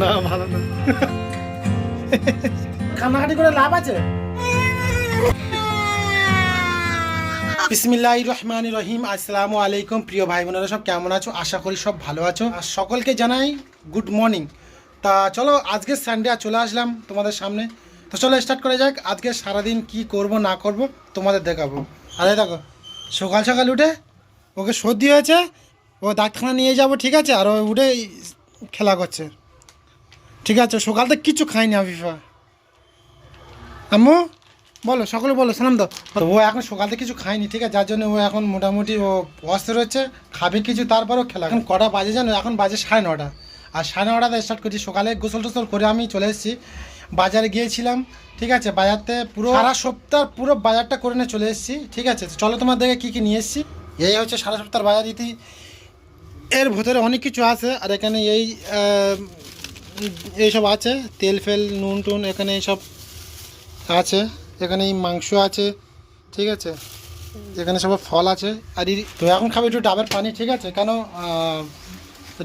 না ভালো না। কান্নাকাটি করে লাভ আছে? বিসমিল্লাহির রহমানির রহিম। আসসালামু আলাইকুম প্রিয় ভাই বোনেরা, সব কেমন আছো? আশা করি সব ভালো আছো। আর সকলকে জানাই গুড মর্নিং। তা চলো, আজকে সানডে চলে আসলাম তোমাদের সামনে। তো চলো স্টার্ট করা যাক। আজকে সারাদিন কি করব না করব তোমাদের দেখাবো। আরে দেখো, সকাল সকাল উঠে ওকে সর্দি হয়েছে, ও ডাক্তারখানা নিয়ে যাব, ঠিক আছে? আর ও উঠে খেলা করছে, ঠিক আছে? সকাল থেকে কিচ্ছু খাইনি আফিফা। আম্মু বলো, সকলে বলো, সালাম দাও। তো ও এখন সকাল থেকে কিছু খায়নি, ঠিক আছে? যার জন্য ও এখন মোটামুটি ও অস্থির হচ্ছে, খাবে কিছু, তারপরও খেলা। এখন কটা বাজে জানো? এখন বাজে 9:30। আর 9:30তে স্টার্ট করছি। সকালে গোসল টোসল করে আমি চলে এসেছি, বাজারে গিয়েছিলাম, ঠিক আছে? বাজারতে পুরো সারা সপ্তাহ পুরো বাজারটা করে নিয়ে চলে এসেছি, ঠিক আছে? চলো তোমার দেখে কী কী নিয়ে এসেছি। এই হচ্ছে সারা সপ্তাহ বাজার ইতি। এর ভেতরে অনেক কিছু আছে। আর এখানে এইসব আছে, তেল ফেল নুন টুন এখানে এইসব আছে। এখানে এই মাংস আছে, ঠিক আছে? এখানে সব ফল আছে। আর তো এখন খাবে একটু ডাবের পানি, ঠিক আছে? কেন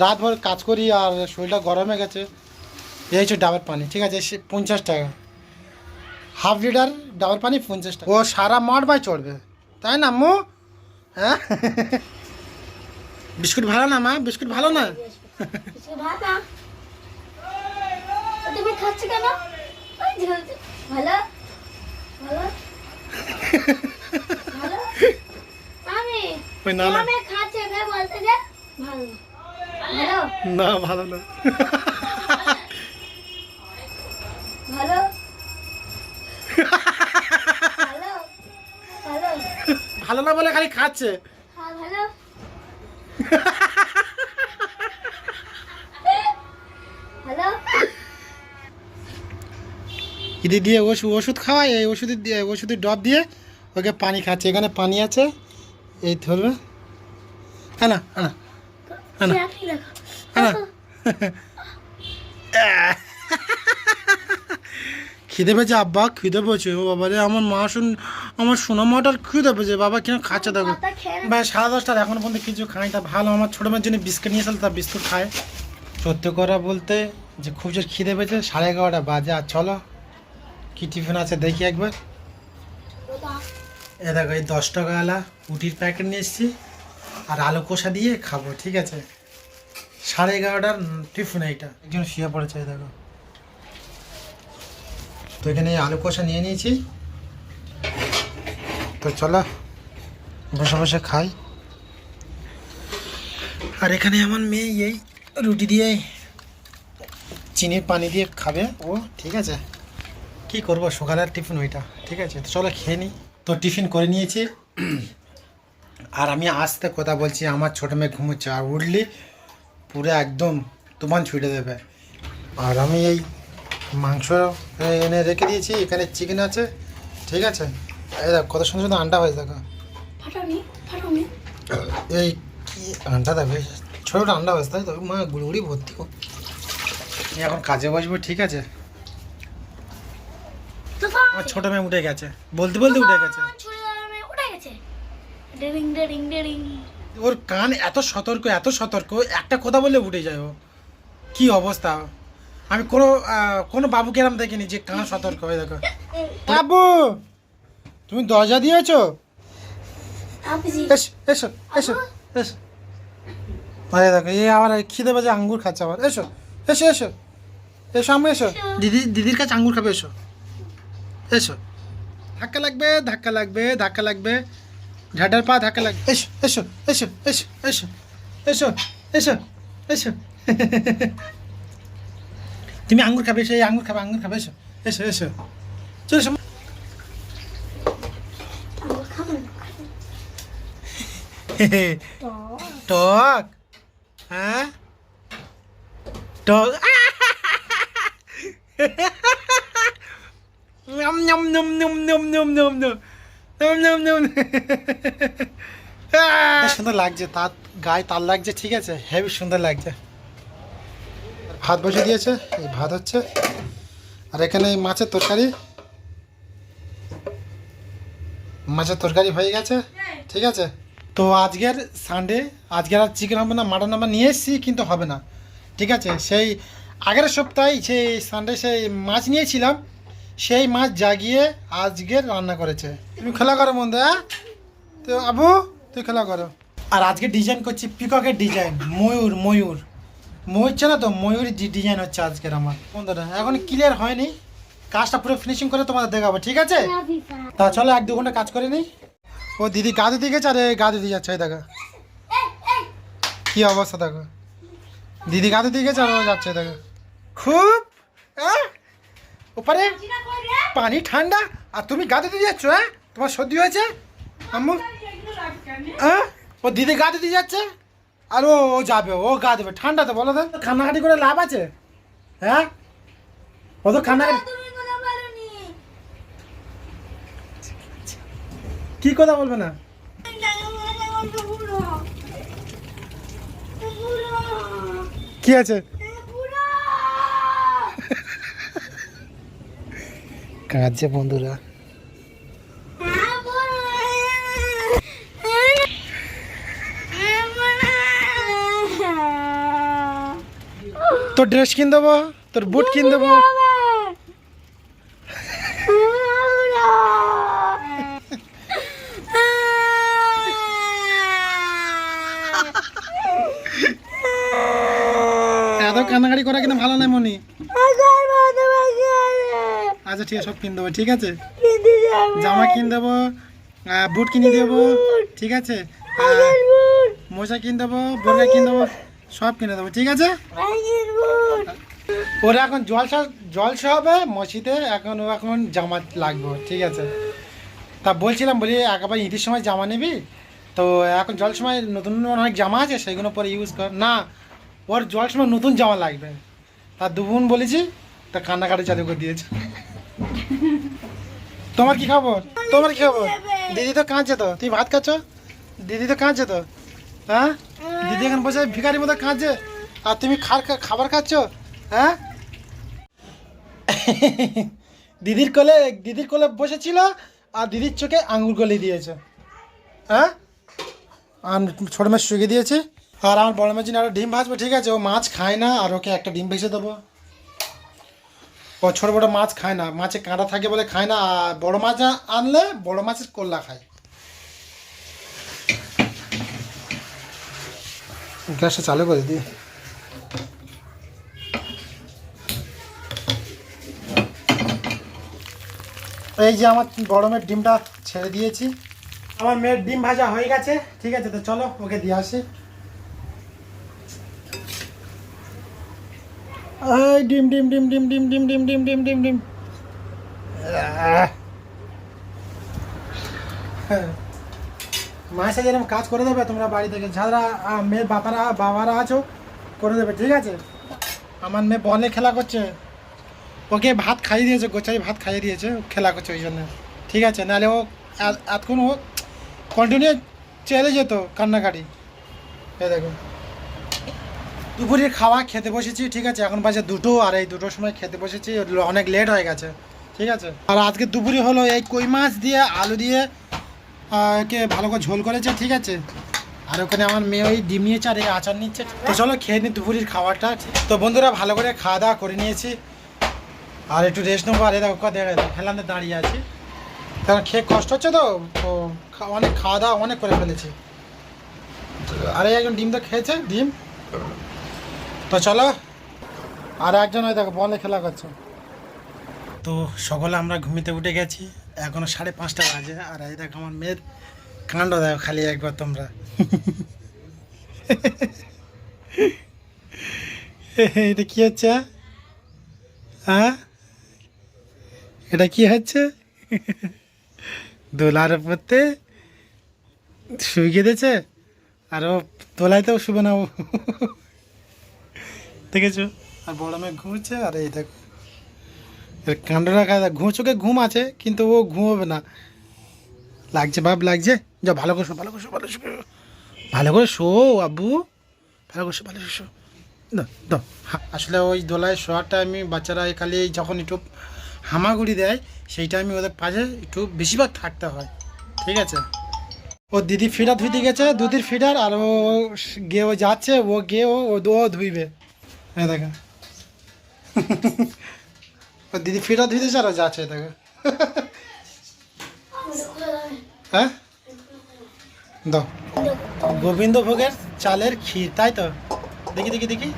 রাত ভর কাজ করি আর শরীরটা গরম হয়ে গেছে। এই হচ্ছে ডাবের পানি, ঠিক আছে? 50 টাকা হাফ লিটার ডাবের পানি, 50 টাকা। ও সারা মাঠ বাই চড়বে, তাই না আম্মু? হ্যাঁ। বিস্কুট ভালো না মা? বিস্কুট ভালো না? তুমি খাচ্ছ কেন? ভালো ভালো ভালো। আমি না না আমি খাচ্ছি, এখানে বলতে যে ভালো ভালো না, ভালো না। ভালো ভালো ভালো ভালো না বলে খালি খাচ্ছে। হ্যাঁ ভালো ভালো। ইদি দিয়ে ওষুধ খাওয়ায়, এই ওষুধের ডব দিয়ে ওকে পানি খাচ্ছে। এখানে পানি আছে, এই ধরবে। হ্যাঁ না, হ্যাঁ না, হ্যাঁ না, হ্যাঁ না। খিদে পেয়েছে আব্বা, খিদে পেয়েছে। ও বাবা রে, আমার মা আমার সোনা মাটার খিদে পেয়েছে। বাবা কেন খাচ্ছে দেখো ভাই? 10:30 এখনো পর্যন্ত কিছু খাই। তা ভালো, আমার ছোটো মেয়ের জন্য বিস্কুট নিয়ে এসেছিল, তা বিস্কুট খায়। সত্যি করা বলতে যে খুব জোর খিদে পেয়েছে। 11:30 বাজে। আর চলো কী টিফিন আছে দেখি একবার। এ দেখো, এই 10 টাকাওয়ালা উটির প্যাকেট নিয়ে এসেছি, আর আলু কষা দিয়ে খাবো, ঠিক আছে? 11:30টার টিফিন এইটা। একজন শুয়ে পড়েছে, এই দেখো। তো এখানে আলু কষা নিয়ে নিয়েছি। তো চলো বসে বসে খাই। আর এখানে আমার মেয়ে এই রুটি দিয়ে চিনির পানি দিয়ে খাবে ও, ঠিক আছে? কি করবো, সকালের টিফিন ওইটা, ঠিক আছে? তো চলো খেয়ে নিই। তো টিফিন করে নিয়েছি। আর আমি আস্তে কথা বলছি, আমার ছোটো মেয়ে ঘুমোচ্ছে। আর উঠলি পুরো একদম তুফান ছুটে দেবে। আর আমি এই মাংস এনে রেখে দিয়েছি, এখানে চিকেন আছে, ঠিক আছে? এই দেখো কত সুন্দর সুন্দর আন্ডা হয়েছে, দেখো। এই কি আন্ডা দেবে, ছোটো ছোটো আন্ডা হয়েছে, তাই তো? মা গুড়ি ভর্তি হোক। এখন কাজে বসবো, ঠিক আছে? আমার ছোটো মেয়ে উঠে গেছে, বলতে বলতে উঠে গেছে। ওর কান এত সতর্ক, এত সতর্ক, একটা কথা বললে উঠে যায় ও। কি অবস্থা! আমি কোনো বাবুকে এরম দেখিনি যে কান সতর্ক হয়ে। দেখো বাবু, তুমি দরজা দিয়েছো? এসো এসো এসো এসো। আরে দেখো, এই আবার খিদে বাজে আঙ্গুর খাচ্ছে আবার। এসো এসো এসো এসো আমি, এসো দিদির কাছে আঙ্গুর খাবে। এসো এসো। ধাক্কা লাগবে, ধাক্কা লাগবে, ধাক্কা লাগবে, ঝাঁটার পা ধাক্কা লাগবে। এসো এসো এসো এসো এসো এসো এসো এসো। তুমি আঙ্গুর খাবে, এসো, এই আঙ্গুর খাবে, আঙ্গুর খাবে। এসো এসো এসো, চলো এসো। টক? হ্যাঁ টক। নম নম নম নম নম নম নম নম নম নম। সুন্দর লাগছে, তার গায়ে তার লাগছে, ঠিক আছে? হেভি সুন্দর লাগছে। ভাত বসে দিয়েছে, এই ভাত হচ্ছে। আর এখানে মাছের তরকারি, হয়ে গেছে, ঠিক আছে? তো আজকের সানডে, আজকের আর চিকেন হবে না, মাটন আমরা নিয়ে এসেছি, কিন্তু হবে না, ঠিক আছে? সেই আগের সপ্তাহে সেই সানডে সেই মাছ নিয়েছিলাম, সেই মাছ জাগিয়ে আজকে রান্না করেছে। তুমি খেলা করো মন্দা, হ্যাঁ? তো আবু তুই খেলা করো। আর আজকে ডিজাইন করছি পিককের ডিজাইন, ময়ূর ময়ূর ময়ূর ছিল তো, ময়ূর ডিজাইন হচ্ছে আজকের আমার বন্ধুরা। এখন ক্লিয়ার হয়নি, কাজটা পুরো ফিনিশিং করে তোমাদের দেখাবো, ঠিক আছে? তা চলো 1-2 ঘন্টা কাজ করে নি। ও দিদি গা দিতে গেছে, আরে গা দিতে যাচ্ছে, এই দেখো কি অবস্থা, দেখো দিদি গা দিতে গেছে আর ও যাচ্ছে, দেখো খুব ওপারে পানি ঠান্ডা আর তুমি গা দিতে যাচ্ছ, হ্যাঁ? তোমার সর্দি হয়েছে আম্মু? হ্যাঁ, ও দিদি গা দিতে যাচ্ছে আর ও যাবে, ও গা দেবে ঠান্ডাতে, বলো তো কান্নাকাটি করে লাভ আছে? হ্যাঁ, ও তো কান্নাকাটি কি কথা বলবে না? কি আছে? কাজে বন্ধুরা তোর ড্রেস কিন দেবো, তোর বুট কিন দেবো। এত কান্নাকাটি করা কিন্তু ভালো নয় মনি। আচ্ছা ঠিক আছে, সব কিন দেবো, ঠিক আছে? জামা কিন দেবো, বুট কিনে দেবো, ঠিক আছে? মোজা কিন দেবো, বোরকা কিন দেবো, সব কিনে দেবো, ঠিক আছে? ওরা এখন জলসা হবে মসজিদে, এখন জামা লাগবে, ঠিক আছে? তা বলছিলাম, বলি একেবারে ঈদের সময় জামা নিবি তো, এখন জল সময় নতুন নতুন অনেক জামা আছে, সেগুলো পরে ইউজ কর না, ওর জল সময় নতুন জামা লাগবে। তার দুবোন বলেছি, তা কান্নাকাটি চালু করে দিয়েছে। তোমার কি খবর? তোমার কি খবর? দিদি তো কাঁদছে তো, তুই ভাত খাচ্ছ? দিদি তো কাঁদছে তো, হ্যাঁ? দিদি এখন বসে ভিখারির মতো কাঁদছে আর তুমি খাবার খাচ্ছ, হ্যাঁ? দিদির কোলে বসেছিল আর দিদির চোখে আঙুর গলি দিয়েছে, হ্যাঁ? আর ছোটো মাছ শুকিয়ে দিয়েছে। আর আমার বড় মাছ আরও ডিম ভাজবো, ঠিক আছে? ও মাছ খায় না, আর ওকে একটা ডিম ভেজে দেবো। ও ছোটো বড়ো মাছ খায় না, মাছে কাঁটা থাকে বলে খায় না, আর বড়ো মাছ আনলে বড়ো মাছের কল্লা খায়। গ্যাসটা চালু করে দিই। এই যে আমার বড় মেয়ের ডিমটা ছেড়ে দিয়েছি, আমার মেয়ের ডিম ভাজা হয়ে গেছে, ঠিক আছে? তো চলো ওকে দিয়ে আসি। এই ডিম ডিম ডিম ডিম ডিম ডিম ডিম ডিম ডিম ডিম ডিম মায়ের সাথে এরকম কাজ করে দেবে তোমরা বাড়ি থেকে, যারা মেয়ের বাবারা আছো করে দেবে, ঠিক আছে? আমার মেয়ে বলে খেলা করছে, ওকে ভাত খাইয়ে দিয়েছে, গোছাই ভাত খাইয়ে দিয়েছে, খেলা করছে ওই জন্য, ঠিক আছে? নাহলে ও এতক্ষণ ও কন্টিনিউ চলে যেত কান্নাকাটি। এই দেখো দুপুরের খাওয়া খেতে বসেছি, ঠিক আছে? এখন বাজে 2টো, আর এই 2টোর সময় খেতে বসেছি, অনেক লেট হয়ে গেছে, ঠিক আছে? আর আজকে দুপুরে হলো এই কই মাছ দিয়ে আলু দিয়ে কে ভালো করে ঝোল করেছে, ঠিক আছে? আর ওখানে আমার মেয়ে ওই ডিম নিয়েছে আর এই আচার নিচ্ছে। তো চলো খেয়ে নিই দুপুরের খাবারটা। তো বন্ধুরা ভালো করে খাওয়া দাওয়া করে নিয়েছি, আর একটু রেস্ট নেবো। আর দেখো হেলাতে দাঁড়িয়ে আছি, কারণ খেয়ে কষ্ট হচ্ছে তো, অনেক খাওয়া দাওয়া অনেক করে ফেলেছি। আর এই একজন ডিম তো খেয়েছে ডিম। তো চলো, আর একজন ওই দেখো বলে খেলা করছে। তো সকলে আমরা ঘুমিতে উঠে গেছি, এখনো 5:30 বাজে। আর এই দেখো আমার মেয়ের কাণ্ড দেখো খালি একবার তোমরা। এটা কি হচ্ছে, হ্যাঁ? এটা কি হচ্ছে? দোলার উপরতে শুয়ে দিয়েছে, আর ও দোলাইতেও শুবে না, ও দেখেছো? আর বড় মেয়ে ঘুমোচ্ছে, আর এই দেখো এর কাণ্ডটা কাজা, চোখে ঘুম আছে কিন্তু ও ঘুমোবে না, লাগছে ভাব লাগছে। যা ভালো করে শো, ভালো করে শো, ভালো করে শো আব্বু, ভালো করে শো, ভালো করে শো। দাও আসলে ওই দোলায় শোয়ারটা আমি বাচ্চারা খালি যখন একটু হামাগুড়ি দেয়, সেইটা আমি ওদের পাশে একটু বেশিরভাগ থাকতে হয়, ঠিক আছে? ও দিদি ফিডার ধুইতে গেছে, দুধের ফিডার, আর ও গিয়ে ও যাচ্ছে, ও গিয়ে ও ধুইবে। হ্যাঁ দেখা ও দিদি ফিটা ধুইতে চারো যাচ্ছে দেখো। হ্যাঁ দাও। গোবিন্দভোগের চালের ক্ষীর, তাই তো? দেখি দেখি দেখি।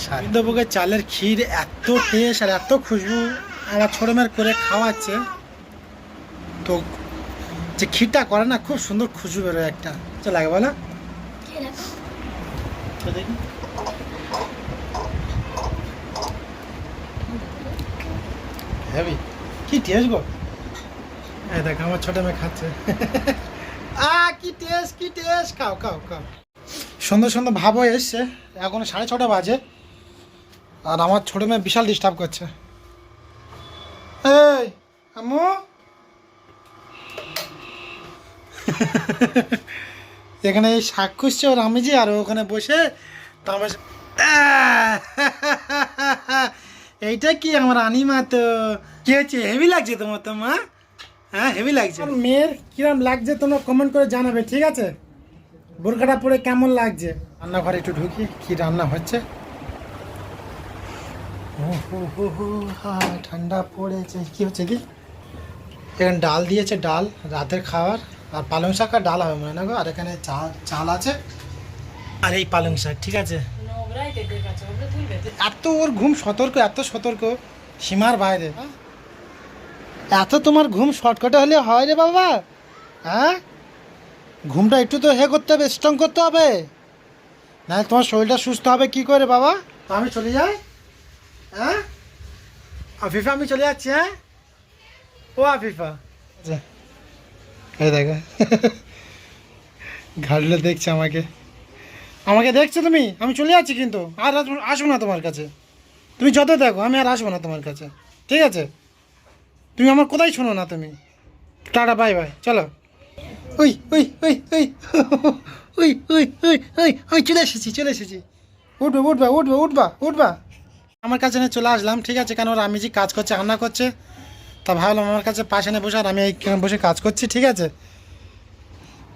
গোবিন্দভোগের চালের ক্ষীর এত টেস্ট আর এত খুশবু, আমার ছোটো মেয়ের করে খাওয়াচ্ছে। তো যে ক্ষীরটা করে না, খুব সুন্দর খুশবু বেরোয় একটা, চল লাগে বলো তো দেখি। হেভি, কি টেস্ট গো। এই দেখ আমার ছোট মেয়ে খাচ্ছে। কি টেস্ট, কি টেস্ট, খাও খাও খাও। সুন্দর সুন্দর ভাব হয়ে এসছে, এখন 6:30 বাজে, আর আমার ছোট মেয়ে বিশাল ডিস্টার্ব করছে। এই আম্মু, এখানে এই শাক খুঁজছে ওর আমিজি, আর ওখানে বসে তারপর এইটা কি আমার আনিমা তো। কি হচ্ছে, হেভি লাগছে তোমার তো মা? হ্যাঁ হেভি লাগছে। মেয়ের কিরম লাগছে তোমরা কমেন্ট করে জানাবে, ঠিক আছে? বোরখাটা পরে কেমন লাগছে। রান্নাঘরে একটু ঢুকি, কি রান্না হচ্ছে। ঠান্ডা পড়েছে, কি হচ্ছে কি? এখানে ডাল দিয়েছে, ডাল রাতের খাবার, আর পালং শাক আর ডাল হবে মনে হয় না গো। আর এখানে চাল আছে, আর এই পালং শাক, ঠিক আছে? এত ওর ঘুম সতর্ক, এত সতর্ক, সীমার বাইরে। এত তোমার ঘুম শর্টকাটে হলে হয় রে বাবা? হ্যাঁ, ঘুমটা একটু তো করতে হবে, স্ট্রং করতে হবে, না তোমার শরীরটা সুস্থ হবে কি করে বাবা? আমি চলে যাই, হ্যাঁ আফিফা, আমি চলে যাচ্ছি। হ্যাঁ ও আফিফা, এই দেখো ঘাটলে দেখছে আমাকে, আমাকে দেখছো তুমি? আমি চলে যাচ্ছি কিন্তু, আর আসবো না তোমার কাছে। তুমি যত দেখো, আমি আর আসবো না তোমার কাছে, ঠিক আছে? তুমি আমার কোথায় শোনো না তুমি। টাটা, বাই বাই, চলো। ওই ওই ওই ওই ওই ওই ওই ওই আমি চলে এসেছি, চলে এসেছি। উঠবা উঠবা উঠবা উঠবা উঠবা। আমার কাছে নিয়ে চলে আসলাম, ঠিক আছে? কেন ওর আমিজি কাজ করছে, রান্না করছে, তা ভাবলাম আমার কাছে পাশে নিয়ে বসে, আর আমি এইখানে বসে কাজ করছি, ঠিক আছে?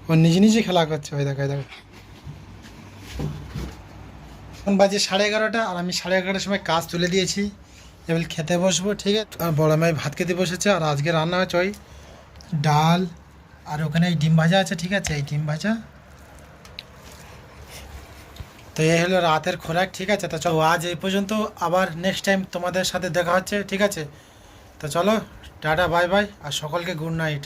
ও নিজে নিজে খেলা করছে, ওই দেখো, দেখো। এখন বাজে 11:30, আর আমি 11:30 সময় কাজ তুলে দিয়েছি, এবার খেতে বসবো, ঠিক আছে? আর বড় মেয়ে ভাত খেতে বসেছে, আর আজকে রান্না হচ্ছে ওই ডাল, আর ওখানে এই ডিম ভাজা আছে, ঠিক আছে? এই ডিম ভাজা। তো এই হলো রাতের খোরাক, ঠিক আছে? তো চলো আজ এই পর্যন্ত, আবার নেক্সট টাইম তোমাদের সাথে দেখা হচ্ছে, ঠিক আছে? তো চলো টাটা, বাই বাই, আর সকলকে গুড নাইট।